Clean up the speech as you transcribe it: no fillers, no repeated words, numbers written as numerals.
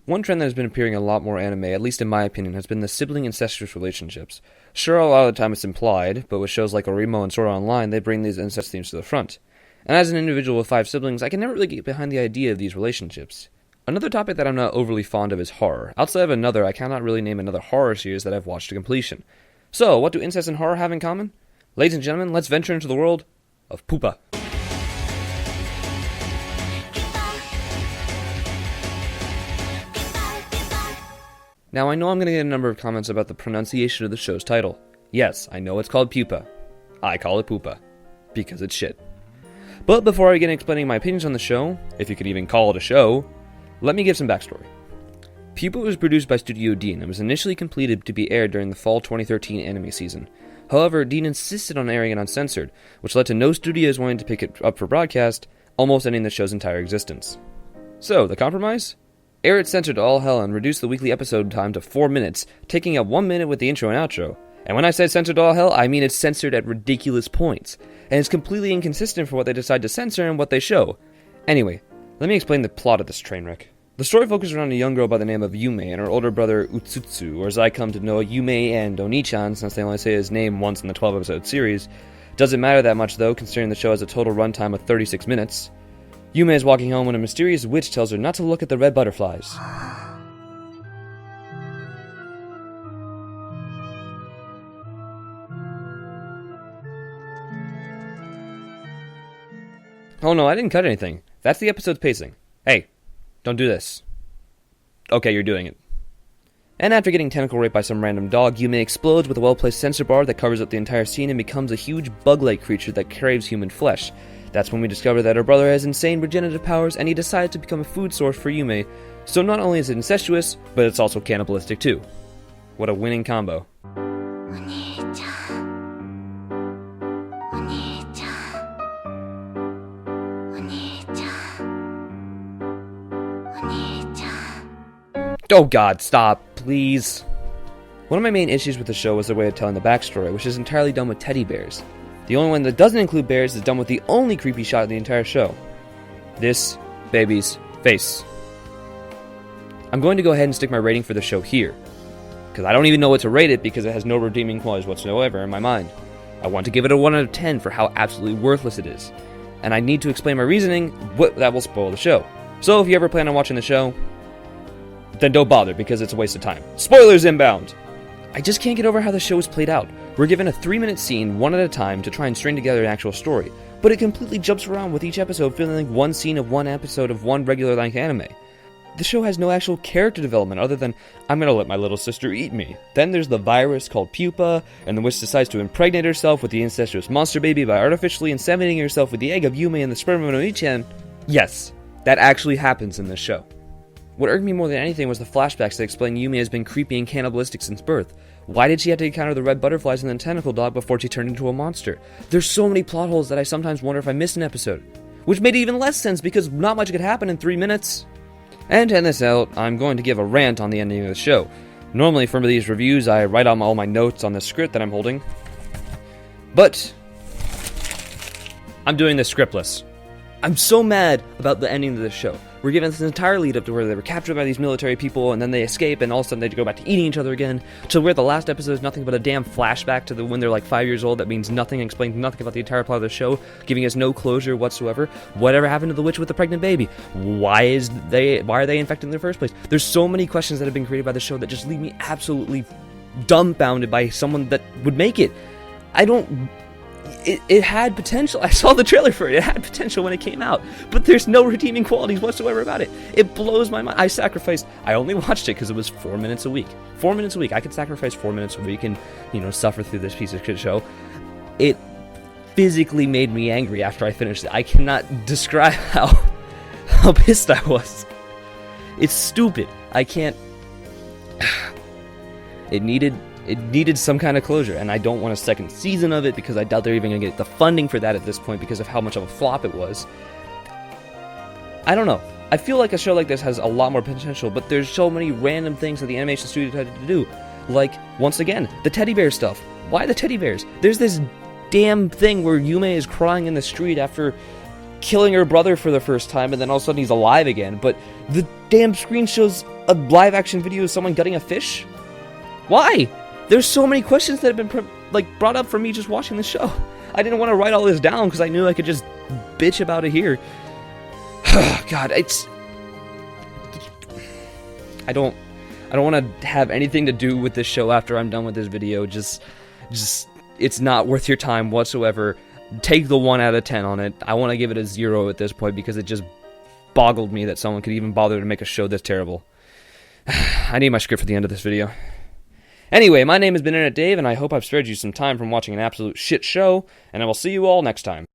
One trend that has been appearing in a lot more anime, at least in my opinion, has been the sibling incestuous relationships. Sure, a lot of the time it's implied, but with shows like Orimo and Sword Art Online, they bring these incest themes to the front. And as an individual with 5 siblings, I can never really get behind the idea of these relationships. Another topic that I'm not overly fond of is horror. Outside of another, I cannot really name another horror series that I've watched to completion. So, what do incest and horror have in common? Ladies and gentlemen, let's venture into the world of Pupa. Now, I know I'm going to get a number of comments about the pronunciation of the show's title. Yes, I know it's called Pupa. I call it Pupa. Because it's shit. But before I begin explaining my opinions on the show, if you could even call it a show, let me give some backstory. Pupa was produced by Studio Dean and was initially completed to be aired during the fall 2013 anime season. However, Dean insisted on airing it uncensored, which led to no studios wanting to pick it up for broadcast, almost ending the show's entire existence. So, the compromise? Air it censored to all hell and reduce the weekly episode time to 4 minutes, taking up 1 minute with the intro and outro. And when I say censored to all hell, I mean it's censored at ridiculous points, and it's completely inconsistent for what they decide to censor and what they show. Anyway, let me explain the plot of this train wreck. The story focuses around a young girl by the name of Yume and her older brother Utsutsu, or as I come to know Yume and Oni-chan since they only say his name once in the 12-episode series. Doesn't matter that much though, considering the show has a total runtime of 36 minutes. Yume is walking home when a mysterious witch tells her not to look at the red butterflies. Oh no, I didn't cut anything. That's the episode's pacing. Hey, don't do this. Okay, you're doing it. And after getting tentacle raped by some random dog, Yume explodes with a well-placed sensor bar that covers up the entire scene and becomes a huge bug-like creature that craves human flesh. That's when we discover that her brother has insane regenerative powers and he decides to become a food source for Yume. So not only is it incestuous, but it's also cannibalistic too. What a winning combo. Oh god, stop, please. One of my main issues with the show was their way of telling the backstory, which is entirely done with teddy bears. The only one that doesn't include bears is done with the only creepy shot in the entire show. This baby's face. I'm going to go ahead and stick my rating for the show here, because I don't even know what to rate it because it has no redeeming qualities whatsoever in my mind. I want to give it a 1 out of 10 for how absolutely worthless it is, and I need to explain my reasoning, that will spoil the show. So if you ever plan on watching the show, then don't bother because it's a waste of time. Spoilers inbound! I just can't get over how the show is played out. We're given a 3-minute scene, one at a time, to try and string together an actual story, but it completely jumps around with each episode feeling like one scene of one episode of one regular-length anime. The show has no actual character development other than, I'm gonna let my little sister eat me. Then there's the virus called Pupa, and the witch decides to impregnate herself with the incestuous monster baby by artificially inseminating herself with the egg of Yume and the sperm of Oni-chan. Yes, that actually happens in this show. What irked me more than anything was the flashbacks that explain Yume has been creepy and cannibalistic since birth. Why did she have to encounter the red butterflies and the tentacle dog before she turned into a monster? There's so many plot holes that I sometimes wonder if I missed an episode. Which made even less sense because not much could happen in 3 minutes. And to end this out, I'm going to give a rant on the ending of the show. Normally for these reviews I write out all my notes on the script that I'm holding. But I'm doing this scriptless. I'm so mad about the ending of this show. We're given this entire lead up to where they were captured by these military people and then they escape and all of a sudden they go back to eating each other again, to where the last episode is nothing but a damn flashback to when they're like 5 years old that means nothing, explains nothing about the entire plot of the show, giving us no closure whatsoever. Whatever happened to the witch with the pregnant baby? Why are they infected in the first place? There's so many questions that have been created by the show that just leave me absolutely dumbfounded by someone that would make it. It had potential. I saw the trailer for it. It had potential when it came out. But there's no redeeming qualities whatsoever about it. It blows my mind. I only watched it because it was 4 minutes a week. 4 minutes a week. I could sacrifice 4 minutes a week and, suffer through this piece of shit show. It physically made me angry after I finished it. I cannot describe how pissed I was. It's stupid. I can't... It needed some kind of closure, and I don't want a second season of it because I doubt they're even going to get the funding for that at this point because of how much of a flop it was. I don't know. I feel like a show like this has a lot more potential, but there's so many random things that the animation studio decided to do. Like, once again, the teddy bear stuff. Why the teddy bears? There's this damn thing where Yume is crying in the street after killing her brother for the first time, and then all of a sudden he's alive again, but the damn screen shows a live action video of someone gutting a fish? Why? There's so many questions that have been brought up for me just watching the show. I didn't want to write all this down because I knew I could just bitch about it here. God, I don't want to have anything to do with this show after I'm done with this video. Just it's not worth your time whatsoever. Take the 1 out of 10 on it. I want to give it a 0 at this point because it just boggled me that someone could even bother to make a show this terrible. I need my script for the end of this video. Anyway, my name has been InternetDave, and I hope I've spared you some time from watching an absolute shit show, and I will see you all next time.